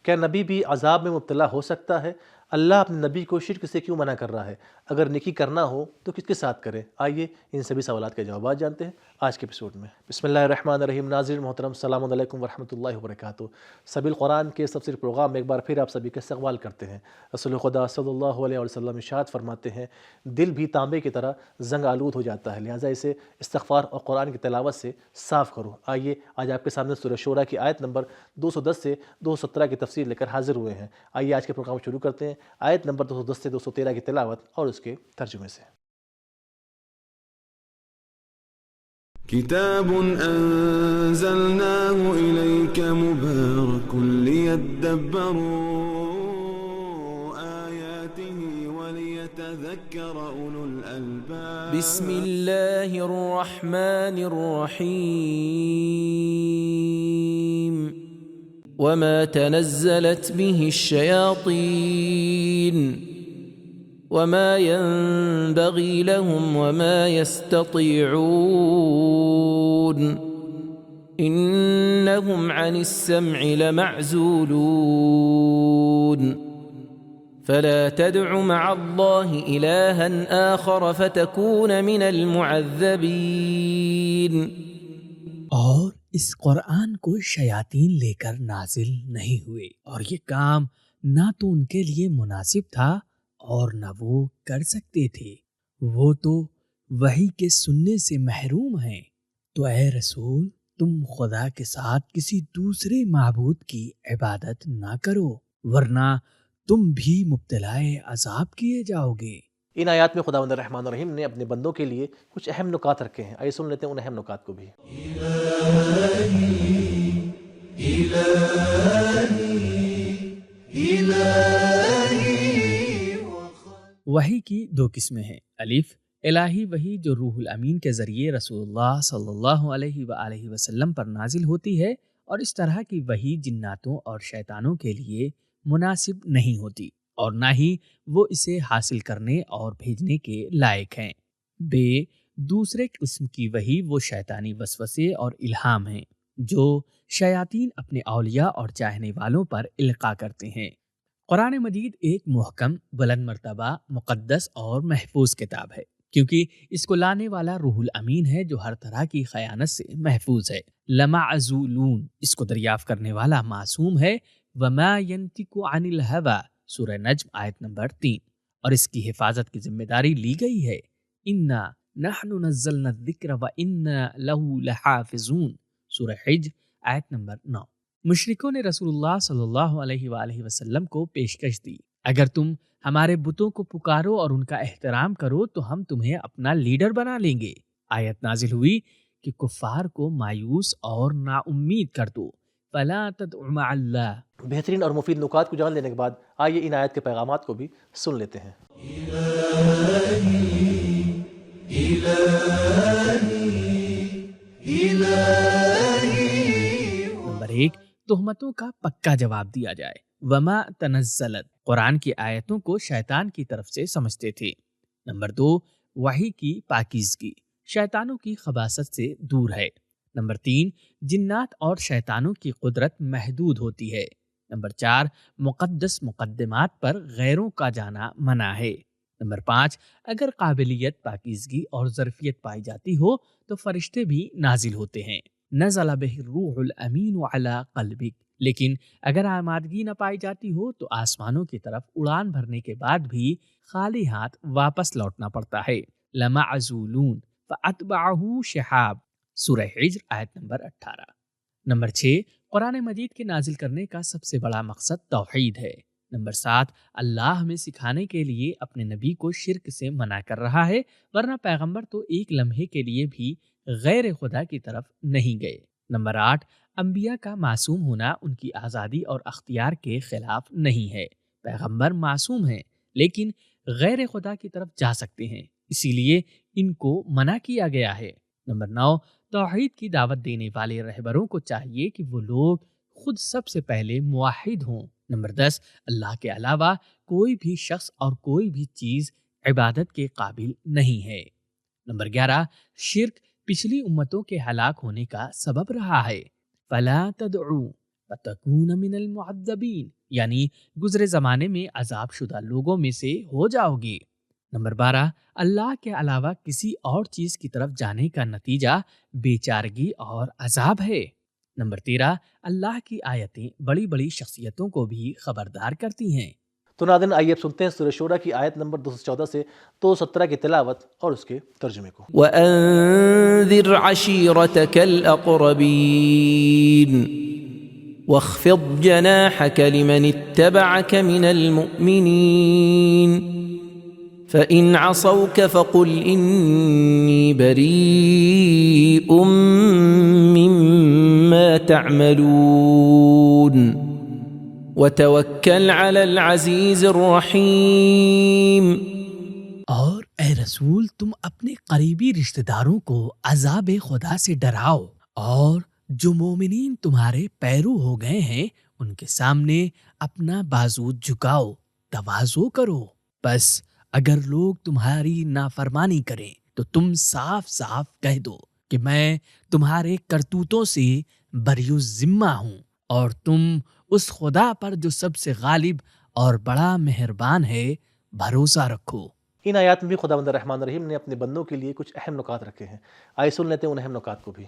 کیا نبی بھی عذاب میں مبتلا ہو سکتا ہے؟ اللہ اپنے نبی کو شرک سے کیوں منع کر رہا ہے؟ اگر نیکی کرنا ہو تو کس کے ساتھ کرے؟ آئیے ان سبھی سوالات کے جوابات جانتے ہیں آج کے ایپیسوڈ میں۔ بسم اللہ الرحمن الرحیم۔ ناظرین محترم، السلام علیکم ورحمۃ اللہ وبرکاتہ۔ سبیل قرآن کے سبسیڈی پروگرام میں ایک بار پھر آپ سبھی کا استقبال کرتے ہیں۔ رسول خدا صلی اللہ علیہ وسلم ارشاد فرماتے ہیں، دل بھی تانبے کی طرح زنگ آلود ہو جاتا ہے، لہٰذا اسے استغفار اور قرآن کی تلاوت سے صاف کرو۔ آئیے آج آپ کے سامنے سورہ شورى کی آیت نمبر 210 سے 217 کی تفسیر لے کر حاضر ہوئے ہیں۔ آئیے آج کے پروگرام شروع کرتے ہیں آیت نمبر 210 سے 213 کی تلاوت اور اس کے ترجمے سے۔ كتاب أنزلناه إليك مبارك ليدبروا آياته وليتذكر أولو الألباب بسم الله الرحمن الرحيم وما تنزلت به الشياطين وما ينبغي لهم وما يستطيعون إنهم عن السمع لمعزولون فلا تدع مع الله إلها آخر فتكون من المعذبين۔ اور اس قرآن کو شیاطین لے کر نازل نہیں ہوئے، اور یہ کام نہ تو ان کے لیے مناسب تھا اور نہ وہ کر سکتے تھے، وہ تو وحی کے سننے سے محروم ہیں۔ تو اے رسول، تم خدا کے ساتھ کسی دوسرے معبود کی عبادت نہ کرو، ورنہ تم بھی مبتلا عذاب کیے جاؤ گے۔ ان آیات میں خداوند الرحمن الرحیم نے اپنے بندوں کے لیے کچھ اہم نکات رکھے ہیں۔ آئیے سن لیتے ہیں ان اہم نکات کو بھی۔ وحی کی دو قسمیں ہیں۔ الف، الہی وحی جو روح الامین کے ذریعے رسول اللہ صلی اللہ علیہ وآلہ وسلم پر نازل ہوتی ہے، اور اس طرح کی وحی جناتوں اور شیطانوں کے لیے مناسب نہیں ہوتی، اور نہ ہی وہ اسے حاصل کرنے اور بھیجنے کے لائق ہیں۔ بے، دوسرے قسم کی وحی وہ شیطانی وسوسے اور الہام ہیں جو شیاطین اپنے اولیاء اور چاہنے والوں پر القاء کرتے ہیں۔ قرآن مجید ایک محکم، بلند مرتبہ، مقدس اور محفوظ کتاب ہے، کیونکہ اس کو لانے والا روح الامین ہے جو ہر طرح کی خیانت سے محفوظ ہے۔ لمعزولون، اس کو دریافت کرنے والا معصوم ہے۔ وما ينطق عن الهوى، سورہ نجم آیت نمبر 3، اور اس کی حفاظت کی ذمہ داری لی گئی ہے۔ انا نحن نزلنا الذکر وانا له لحافظون، سورہ حجر آیت نمبر 9۔ مشرکوں نے رسول اللہ صلی اللہ علیہ وآلہ وسلم کو پیشکش دی، اگر تم ہمارے بتوں کو پکارو اور ان کا احترام کرو تو ہم تمہیں اپنا لیڈر بنا لیں گے۔ آیت نازل ہوئی کہ کفار کو مایوس اور نا امید کر دو۔ فلا تدع مع اللہ۔ بہترین اور مفید نکات کو جان لینے کے بعد آئیے ان آیت کے پیغامات کو بھی سن لیتے ہیں۔ نمبر 1، تہمتوں کا پکا جواب دیا جائے۔ وما تنزلت، قرآن کی آیتوں کو شیطان کی طرف سے سمجھتے تھے۔ نمبر 2، وحی کی پاکیزگی، شیطانوں کی خباثت سے دور ہے۔ نمبر 3، جنات اور شیطانوں کی قدرت محدود ہوتی ہے۔ نمبر 4، مقدس مقدمات پر غیروں کا جانا منع ہے۔ نمبر 5، اگر قابلیت، پاکیزگی اور ظرفیت پائی جاتی ہو تو فرشتے بھی نازل ہوتے ہیں۔ نزل بہ الروح الامین علی قلبک، لیکن اگر آمادگی نہ پائی جاتی ہو تو آسمانوں کی طرف اڑان بھرنے کے بعد بھی خالی ہاتھ واپس لوٹنا پڑتا ہے۔ لمعزولون فاتبعہ شہاب، سورہ حجر آیت نمبر 18۔ نمبر 6، قرآن مجید کے نازل کرنے کا سب سے بڑا مقصد توحید ہے۔ نمبر 7، اللہ ہمیں سکھانے کے لیے اپنے نبی کو شرک سے منع کر رہا ہے، ورنہ پیغمبر تو ایک لمحے کے لیے بھی غیر خدا کی طرف نہیں گئے۔ نمبر 8، انبیاء کا معصوم ہونا ان کی آزادی اور اختیار کے خلاف نہیں ہے۔ پیغمبر معصوم ہیں لیکن غیر خدا کی طرف جا سکتے ہیں، اسی لیے ان کو منع کیا گیا ہے۔ نمبر 9، توحید کی دعوت دینے والے رہبروں کو چاہیے کہ وہ لوگ خود سب سے پہلے موحد ہوں۔ نمبر 10، اللہ کے علاوہ کوئی بھی شخص اور کوئی بھی چیز عبادت کے قابل نہیں ہے۔ نمبر 11، شرک پچھلی امتوں کے ہلاک ہونے کا سبب رہا ہے۔ فلا تدعو، فتکون من المعذبین، یعنی گزرے زمانے میں عذاب شدہ لوگوں میں سے ہو جاؤ گے۔ نمبر 12، اللہ کے علاوہ کسی اور چیز کی طرف جانے کا نتیجہ بے چارگی اور عذاب ہے۔ نمبر 13، اللہ کی آیتیں بڑی بڑی شخصیتوں کو بھی خبردار کرتی ہیں۔ تو ناظرین آئیے اب سنتے ہیں سورہ شورى کی آیت نمبر 214 سے 217 کی تلاوت اور اس کے ترجمے کو۔ وَأَنذِرْ عَشِيرَتَكَ الْأَقْرَبِينَ وَاخْفِضْ جَنَاحَكَ لِمَنِ اتَّبَعَكَ مِنَ الْمُؤْمِنِينَ فَإِنْ عَصَوْكَ فَقُلْ إِنِّي بَرِيءٌ مِّمَّا تَعْمَلُونَ وَتَوَكَّلْ عَلَى الْعَزِيزِ الرَّحِيمِ۔ اور اے رسول، تم اپنے قریبی رشتہ داروں کو عذاب خدا سے ڈراؤ، اور جو مومنین تمہارے پیرو ہو گئے ہیں ان کے سامنے اپنا بازو جھکاؤ، تواضع کرو۔ بس اگر لوگ تمہاری نافرمانی کریں تو تم صاف صاف کہہ دو کہ میں تمہارے کرتوتوں سے بری الذمہ ہوں، اور تم اس خدا پر جو سب سے غالب اور بڑا مہربان ہے بھروسہ رکھو۔ ان آیات میں بھی خداوند الرحمن الرحیم نے اپنے بندوں کے لیے کچھ اہم نکات رکھے ہیں، آئے سن لیتے ہیں ان اہم نکات کو بھی۔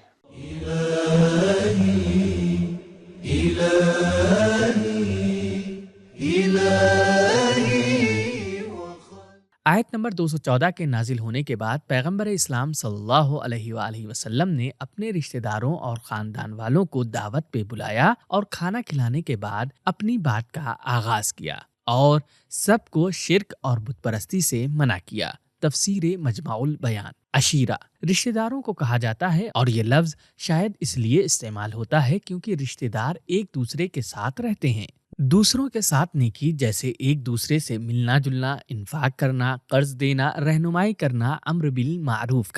آیت نمبر 214 کے نازل ہونے کے بعد پیغمبر اسلام صلی اللہ علیہ وآلہ وسلم نے اپنے رشتہ داروں اور خاندان والوں کو دعوت پہ بلایا، اور کھانا کھلانے کے بعد اپنی بات کا آغاز کیا اور سب کو شرک اور بت پرستی سے منع کیا۔ تفسیر مجمع البیان۔ عشیرہ رشتہ داروں کو کہا جاتا ہے، اور یہ لفظ شاید اس لیے استعمال ہوتا ہے کیونکہ رشتہ دار ایک دوسرے کے ساتھ رہتے ہیں۔ دوسروں کے ساتھ نیکی جیسے ایک دوسرے سے ملنا جلنا، انفاق کرنا، قرض دینا، رہنمائی کرنا، امر بالمعروف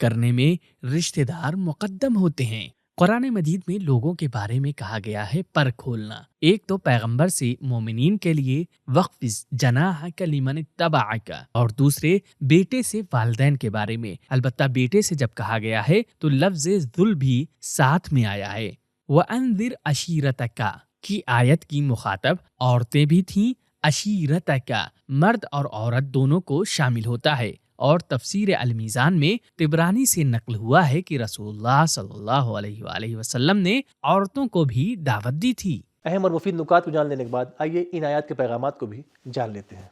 کرنے میں رشتہ دار مقدم ہوتے ہیں۔ قرآن مجید میں لوگوں کے بارے میں کہا گیا ہے پر کھولنا۔ ایک تو پیغمبر سے مومنین کے لیے وَخْفِضْ جَنَاحَكَ لِمَنِ اتَّبَعَكَ، اور دوسرے بیٹے سے والدین کے بارے میں۔ البتہ بیٹے سے جب کہا گیا ہے تو لفظ ذُل بھی ساتھ میں آیا ہے۔ وَأَنذِرْ عَشِيرَتَكَ کی آیت کی مخاطب عورتیں بھی تھیں۔ عشیرتک مرد اور عورت دونوں کو شامل ہوتا ہے، اور تفسیر المیزان میں طبرانی سے نقل ہوا ہے کہ رسول اللہ صلی اللہ علیہ وآلہ وسلم نے عورتوں کو بھی دعوت دی تھی۔ اہم اور مفید نکات کو جان لینے کے بعد آئیے ان آیات کے پیغامات کو بھی جان لیتے ہیں۔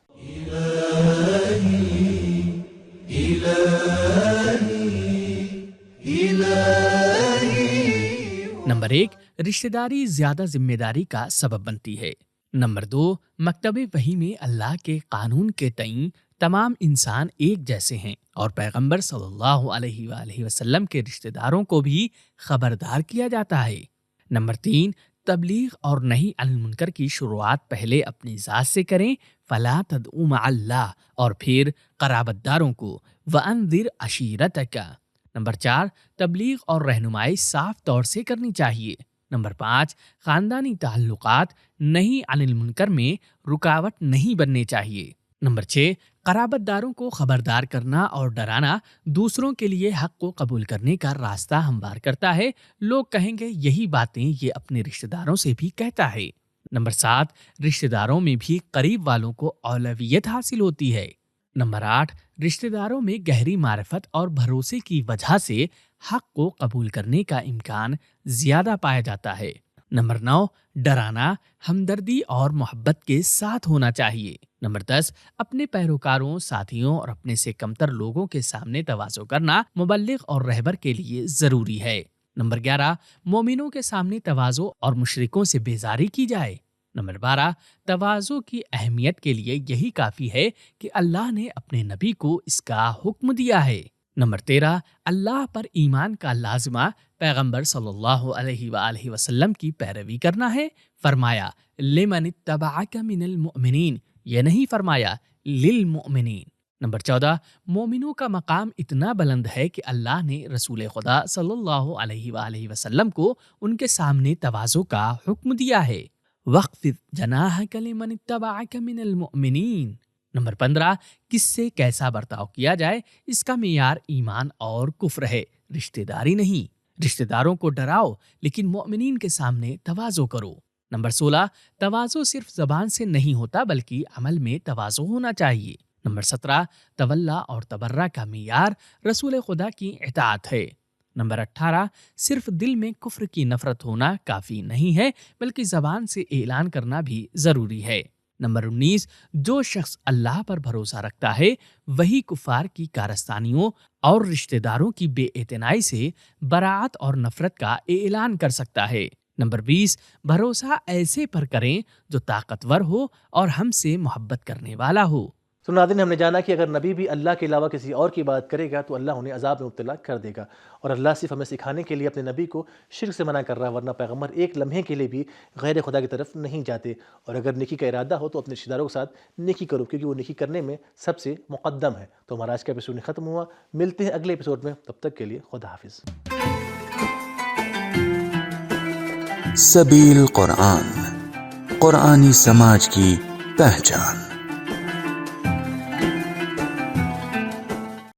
نمبر 1، رشتہ داری زیادہ ذمہ داری کا سبب بنتی ہے۔ نمبر 2، مکتب وحی میں اللہ کے قانون کے تئیں تمام انسان ایک جیسے ہیں، اور پیغمبر صلی اللہ علیہ وآلہ وسلم کے رشتہ داروں کو بھی خبردار کیا جاتا ہے۔ نمبر 3، تبلیغ اور نہی عن المنکر کی شروعات پہلے اپنی ذات سے کریں، فلا تدعوا مع اللہ، اور پھر قرابت داروں کو، وانذر عشیرتک۔ نمبر 4، تبلیغ اور رہنمائی صاف طور سے کرنی چاہیے۔ نمبر 5، خاندانی تعلقات نہی عن المنکر میں رکاوٹ نہیں بننے چاہیے۔ نمبر 6، قرابت داروں کو خبردار کرنا اور ڈرانا دوسروں کے لیے حق کو قبول کرنے کا راستہ ہموار کرتا ہے۔ لوگ کہیں گے یہی باتیں یہ اپنے رشتہ داروں سے بھی کہتا ہے۔ نمبر 7، رشتہ داروں میں بھی قریب والوں کو اولویت حاصل ہوتی ہے۔ نمبر 8، رشتہ داروں میں گہری معرفت اور بھروسے کی وجہ سے حق کو قبول کرنے کا امکان زیادہ پایا جاتا ہے۔ نمبر 9، ڈرانا ہمدردی اور محبت کے ساتھ ہونا چاہیے۔ نمبر 10، اپنے پیروکاروں، ساتھیوں اور اپنے سے کمتر لوگوں کے سامنے تواضع کرنا مبلغ اور رہبر کے لیے ضروری ہے۔ نمبر 11، مومنوں کے سامنے تواضع اور مشرکوں سے بیزاری کی جائے۔ نمبر 12، تواضع کی اہمیت کے لیے یہی کافی ہے کہ اللہ نے اپنے نبی کو اس کا حکم دیا ہے۔ نمبر 13، اللہ پر ایمان کا لازمہ پیغمبر صلی اللہ علیہ وآلہ وسلم کی پیروی کرنا ہے۔ فرمایا لمن اتبعک من المؤمنین، یہ نہیں فرمایا للمؤمنین۔ نمبر 14، مومنوں کا مقام اتنا بلند ہے کہ اللہ نے رسول خدا صلی اللہ علیہ وآلہ وسلم کو ان کے سامنے تواضع کا حکم دیا ہے۔ وَاخْفِضْ جَنَاحَكَ لِمَنِ اتَّبَعَكَ مِنَ الْمُؤْمِنِينَ۔ نمبر 15، کس سے کیسا برتاؤ کیا جائے اس کا معیار ایمان اور کفر ہے، رشتہ داری نہیں۔ رشتہ داروں کو ڈراؤ لیکن مومنین کے سامنے تواضع کرو۔ نمبر 16، تواضع صرف زبان سے نہیں ہوتا بلکہ عمل میں تواضع ہونا چاہیے۔ نمبر 17، تولا اور تبرہ کا معیار رسول خدا کی اطاعت ہے۔ نمبر 18، صرف دل میں کفر کی نفرت ہونا کافی نہیں ہے بلکہ زبان سے اعلان کرنا بھی ضروری ہے۔ نمبر 19، جو شخص اللہ پر بھروسہ رکھتا ہے وہی کفار کی کارستانیوں اور رشتہ داروں کی بے اعتنائی سے براعت اور نفرت کا اعلان کر سکتا ہے۔ نمبر 20، بھروسہ ایسے پر کریں جو طاقتور ہو اور ہم سے محبت کرنے والا ہو۔ تو ناظرین، ہم نے جانا کہ اگر نبی بھی اللہ کے علاوہ کسی اور کی بات کرے گا تو اللہ انہیں عذاب میں مبتلا کر دے گا، اور اللہ صرف ہمیں سکھانے کے لیے اپنے نبی کو شرک سے منع کر رہا ہے، ورنہ پیغمبر ایک لمحے کے لیے بھی غیر خدا کی طرف نہیں جاتے۔ اور اگر نیکی کا ارادہ ہو تو اپنے رشتہ داروں کے ساتھ نیکی کرو، کیونکہ وہ نیکی کرنے میں سب سے مقدم ہے۔ تو ہمارا آج کا ایپیسوڈ ختم ہوا، ملتے ہیں اگلے ایپیسوڈ میں، تب تک کے لیے خدا حافظ۔ سبیل قرآن، قرآنی سماج کی پہچان۔